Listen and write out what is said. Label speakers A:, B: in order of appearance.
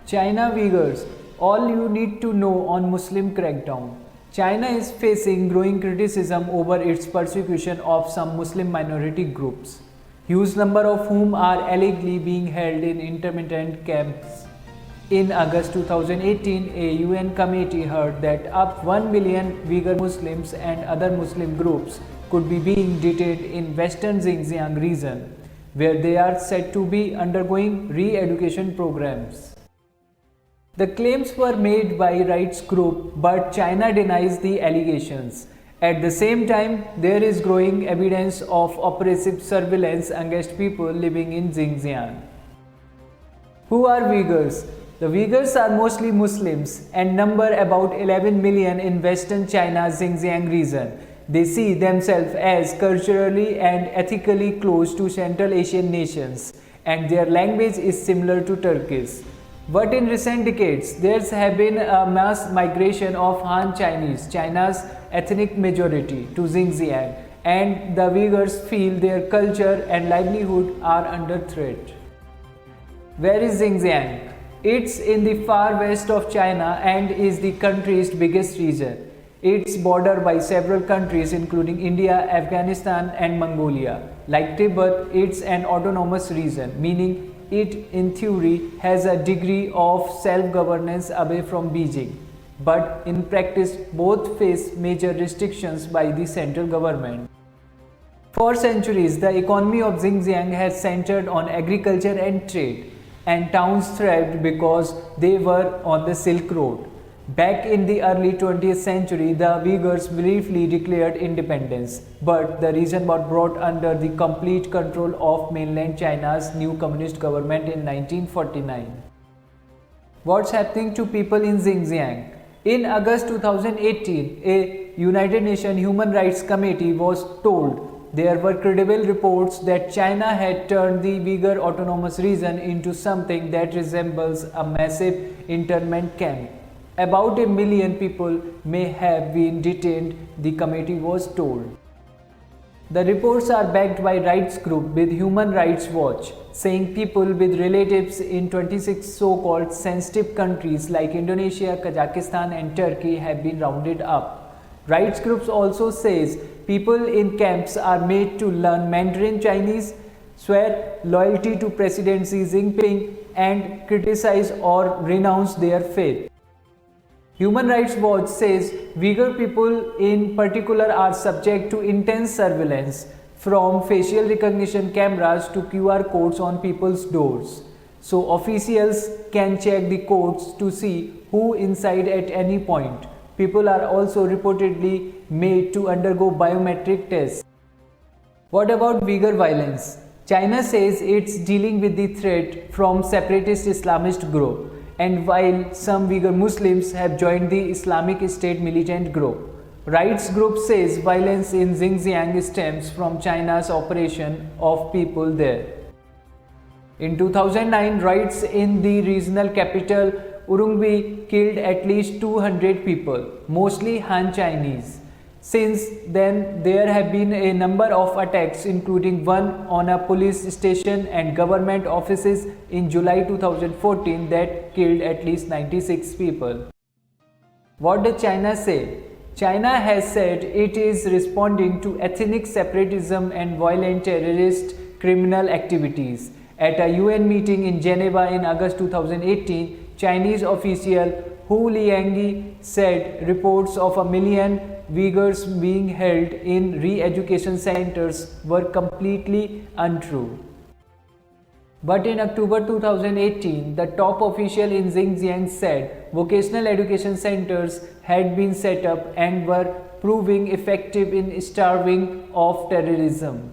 A: China Uyghurs, all you need to know on Muslim crackdown. China is facing growing criticism over its persecution of some Muslim minority groups, huge number of whom are allegedly being held in intermittent camps. In August 2018, a UN committee heard that up 1 million Uyghur Muslims and other Muslim groups could be being detained in western Xinjiang region, where they are said to be undergoing re-education programs. The claims were made by rights group, but China denies the allegations. At the same time, there is growing evidence of oppressive surveillance against people living in Xinjiang. Who are Uyghurs? The Uyghurs are mostly Muslims and number about 11 million in western China's Xinjiang region. They see themselves as culturally and ethically close to Central Asian nations, and their language is similar to Turkish. But in recent decades, there has been a mass migration of Han Chinese, China's ethnic majority, to Xinjiang, and the Uyghurs feel their culture and livelihood are under threat. Where is Xinjiang? It's in the far west of China and is the country's biggest region. It's bordered by several countries including India, Afghanistan and Mongolia. Like Tibet, it's an autonomous region, meaning it in theory has a degree of self-governance away from Beijing. But in practice, both face major restrictions by the central government. For centuries, the economy of Xinjiang has centered on agriculture and trade, and towns thrived because they were on the Silk Road. Back in the early 20th century, the Uyghurs briefly declared independence, but the region was brought under the complete control of mainland China's new communist government in 1949. What's happening to people in Xinjiang? In August 2018, a United Nations Human Rights Committee was told there were credible reports that China had turned the Uyghur Autonomous Region into something that resembles a massive internment camp. About 1 million people may have been detained, the committee was told. The reports are backed by rights groups with Human Rights Watch, saying people with relatives in 26 so-called sensitive countries like Indonesia, Kazakhstan and Turkey have been rounded up. Rights groups also says people in camps are made to learn Mandarin Chinese, swear loyalty to President Xi Jinping and criticize or renounce their faith. Human Rights Watch says Uyghur people in particular are subject to intense surveillance, from facial recognition cameras to QR codes on people's doors. So officials can check the codes to see who inside at any point. People are also reportedly made to undergo biometric tests. What about Uyghur violence? China says it's dealing with the threat from separatist Islamist group. And while some Uyghur Muslims have joined the Islamic State militant group, rights group says violence in Xinjiang stems from China's operation of people there. In 2009, riots in the regional capital Urumqi killed at least 200 people, mostly Han Chinese. Since then, there have been a number of attacks, including one on a police station and government offices in July 2014 that killed at least 96 people. What does China say? China has said it is responding to ethnic separatism and violent terrorist criminal activities. At a UN meeting in Geneva in August 2018, Chinese official Hu Liangyi said reports of 1 million Uyghurs being held in re-education centers were completely untrue. But in October 2018, the top official in Xinjiang said vocational education centers had been set up and were proving effective in starving of terrorism.